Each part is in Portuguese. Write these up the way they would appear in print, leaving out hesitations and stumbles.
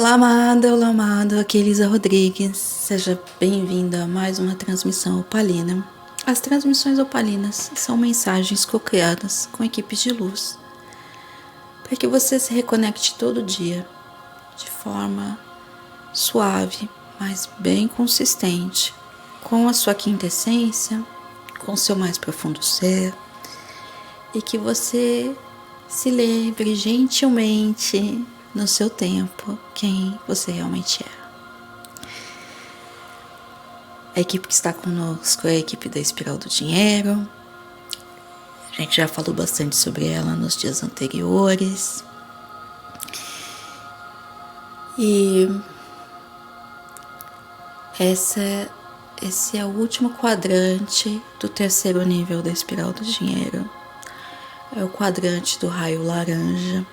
Olá, amado, aqui é Elisa Rodrigues. Seja bem-vinda a mais uma transmissão opalina. As transmissões opalinas são mensagens co-criadas com equipes de luz para que você se reconecte todo dia de forma suave, mas bem consistente com a sua quinta essência, com o seu mais profundo ser, e que você se lembre gentilmente no seu tempo quem você realmente é. A equipe que está conosco é a equipe da Espiral do Dinheiro. A gente já falou bastante sobre ela nos dias anteriores. E esse é o último quadrante do terceiro nível da Espiral do Dinheiro. É o quadrante do raio laranja.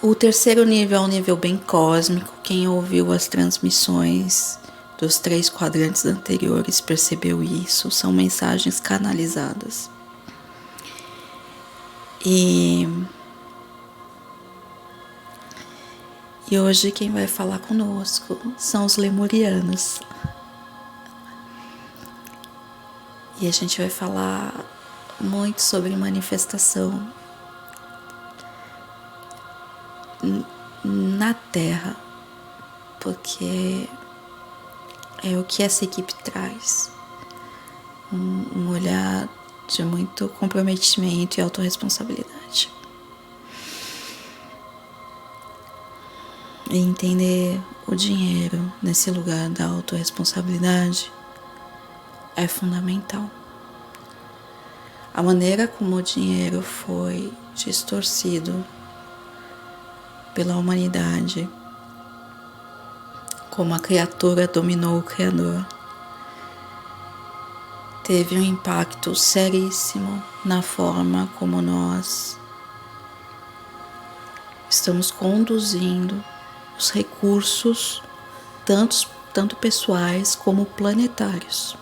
O terceiro nível é um nível bem cósmico. Quem ouviu as transmissões dos 3 quadrantes anteriores percebeu isso. São mensagens canalizadas. E hoje quem vai falar conosco são os lemurianos. E a gente vai falar muito sobre manifestação na Terra, porque é o que essa equipe traz, um olhar de muito comprometimento e autorresponsabilidade. E entender o dinheiro nesse lugar da autorresponsabilidade é fundamental. A maneira como o dinheiro foi distorcido pela humanidade, como a criatura dominou o Criador, teve um impacto seríssimo na forma como nós estamos conduzindo os recursos, tanto pessoais como planetários.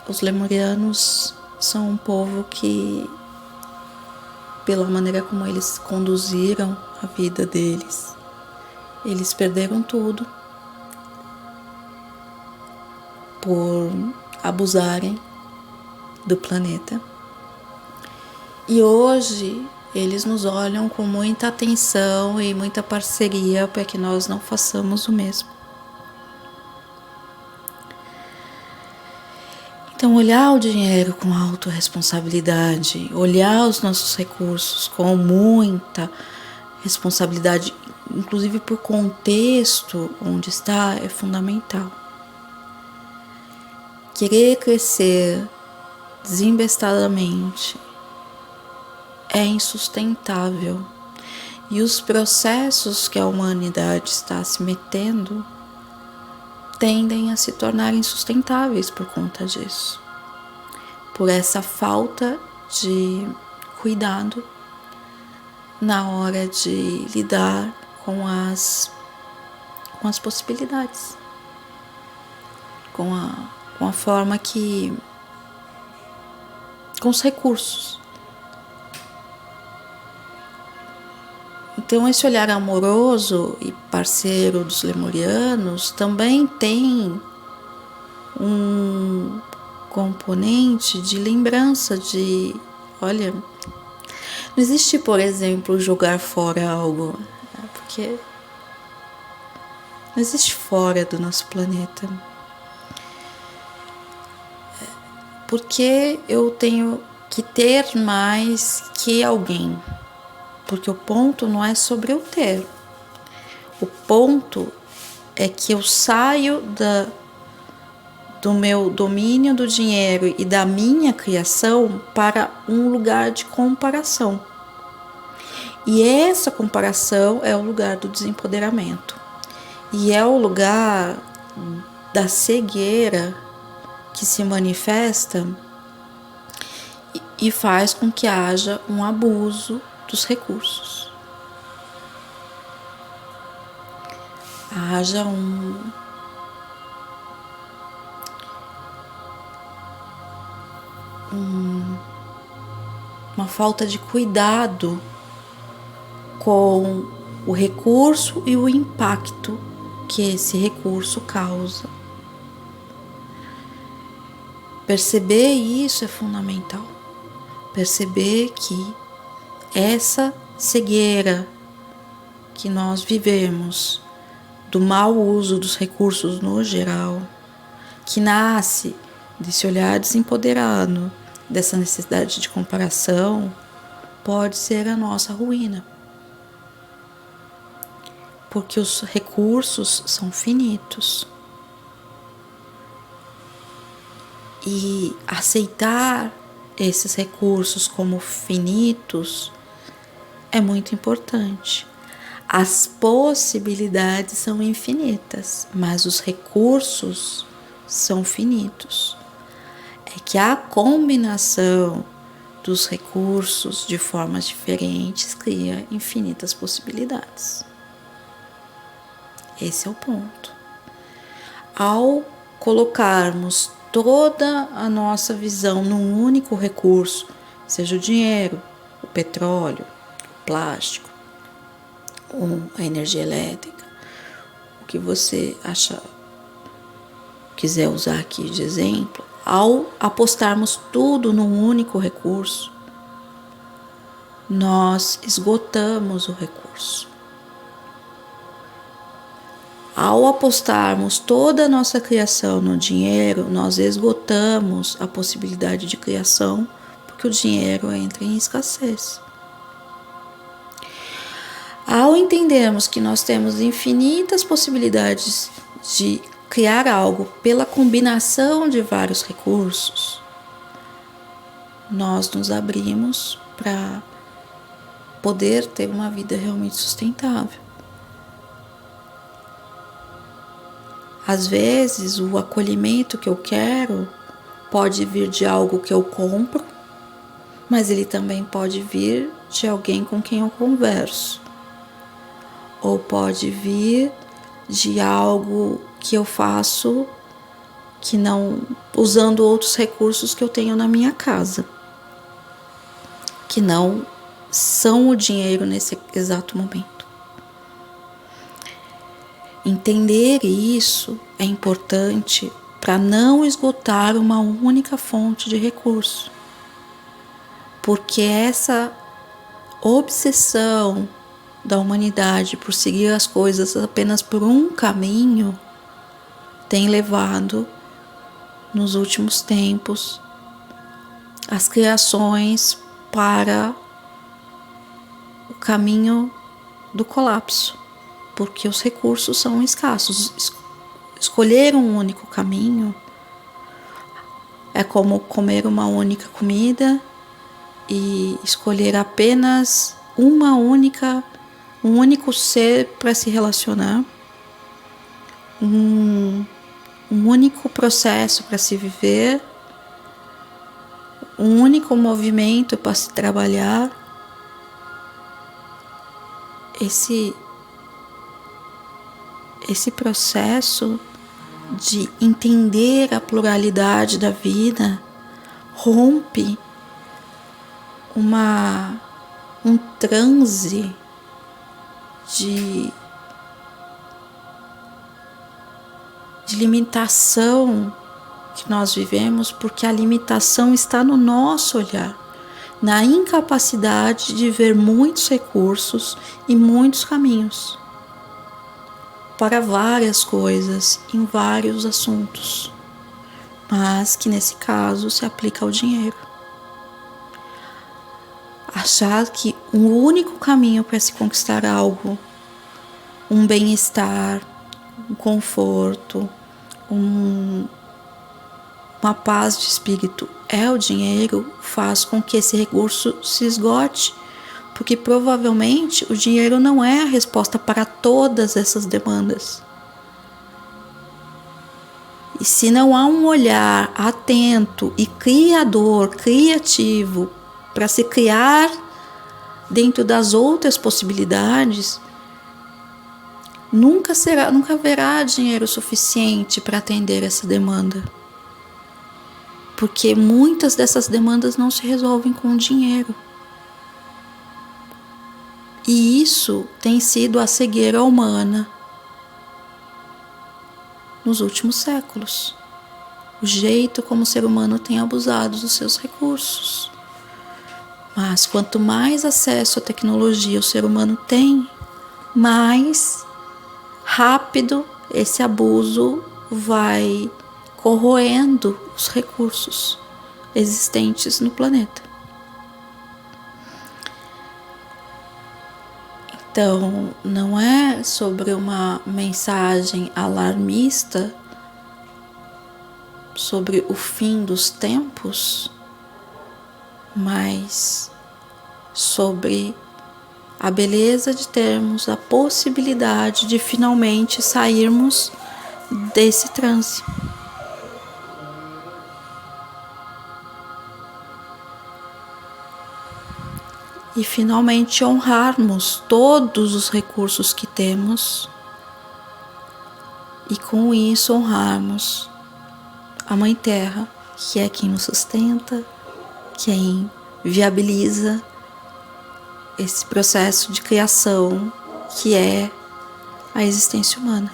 Os lemurianos são um povo que, pela maneira como eles conduziram a vida deles, eles perderam tudo por abusarem do planeta. E hoje eles nos olham com muita atenção e muita parceria para que nós não façamos o mesmo. Então, olhar o dinheiro com autorresponsabilidade, olhar os nossos recursos com muita responsabilidade, inclusive por contexto onde está, é fundamental. Querer crescer desembestadamente é insustentável. E os processos que a humanidade está se metendo tendem a se tornar insustentáveis por conta disso, por essa falta de cuidado na hora de lidar com as possibilidades, com a forma que, com os recursos. Então, esse olhar amoroso e parceiro dos lemurianos também tem um componente de lembrança de, olha, não existe, por exemplo, jogar fora algo, né? Porque não existe fora do nosso planeta. Porque eu tenho que ter mais que alguém? Porque o ponto não é sobre eu ter. O ponto é que eu saio do meu domínio do dinheiro e da minha criação para um lugar de comparação. E essa comparação é o lugar do desempoderamento. E é o lugar da cegueira que se manifesta e faz com que haja um abuso dos recursos. Haja uma falta de cuidado com o recurso e o impacto que esse recurso causa. Perceber isso é fundamental. Perceber que essa cegueira que nós vivemos do mau uso dos recursos no geral, que nasce desse olhar desempoderado, dessa necessidade de comparação, pode ser a nossa ruína. Porque os recursos são finitos. E aceitar esses recursos como finitos é muito importante. As possibilidades são infinitas, mas os recursos são finitos. É que a combinação dos recursos de formas diferentes cria infinitas possibilidades. Esse é o ponto. Ao colocarmos toda a nossa visão num único recurso, seja o dinheiro, o petróleo, o plástico, a energia elétrica, o que você quiser usar aqui de exemplo, ao apostarmos tudo num único recurso, nós esgotamos o recurso. Ao apostarmos toda a nossa criação no dinheiro, nós esgotamos a possibilidade de criação, porque o dinheiro entra em escassez. Ao entendermos que nós temos infinitas possibilidades de criar algo pela combinação de vários recursos, nós nos abrimos para poder ter uma vida realmente sustentável. Às vezes, o acolhimento que eu quero pode vir de algo que eu compro, mas ele também pode vir de alguém com quem eu converso. Ou pode vir de algo que eu faço que não usando outros recursos que eu tenho na minha casa, que não são o dinheiro nesse exato momento. Entender isso é importante para não esgotar uma única fonte de recurso, porque essa obsessão da humanidade por seguir as coisas apenas por um caminho tem levado, nos últimos tempos, as criações para o caminho do colapso, porque os recursos são escassos. Escolher um único caminho é como comer uma única comida e escolher apenas um único ser para se relacionar, um único processo para se viver, um único movimento para se trabalhar. Esse processo de entender a pluralidade da vida rompe um transe de limitação que nós vivemos, porque a limitação está no nosso olhar, na incapacidade de ver muitos recursos e muitos caminhos para várias coisas, em vários assuntos, mas que nesse caso se aplica ao dinheiro. Achar que um único caminho para se conquistar algo, um bem-estar, um conforto, uma paz de espírito é o dinheiro, faz com que esse recurso se esgote, porque provavelmente o dinheiro não é a resposta para todas essas demandas. E se não há um olhar atento e criativo para se criar dentro das outras possibilidades, nunca haverá dinheiro suficiente para atender essa demanda. Porque muitas dessas demandas não se resolvem com dinheiro. E isso tem sido a cegueira humana nos últimos séculos. O jeito como o ser humano tem abusado dos seus recursos. Mas quanto mais acesso à tecnologia o ser humano tem, mais rápido esse abuso vai corroendo os recursos existentes no planeta. Então, não é sobre uma mensagem alarmista sobre o fim dos tempos, mas sobre a beleza de termos a possibilidade de finalmente sairmos desse transe. E finalmente honrarmos todos os recursos que temos e com isso honrarmos a Mãe Terra, que é quem nos sustenta, quem viabiliza esse processo de criação que é a existência humana,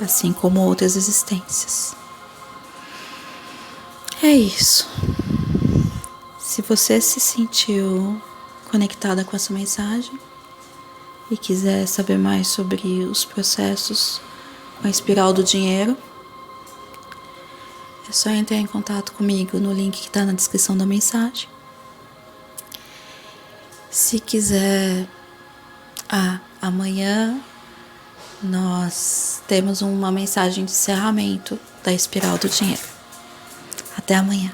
assim como outras existências. É isso. Se você se sentiu conectada com essa mensagem e quiser saber mais sobre os processos com a espiral do dinheiro, é só entrar em contato comigo no link que está na descrição da mensagem. Se quiser, amanhã nós temos uma mensagem de encerramento da espiral do dinheiro. Até amanhã.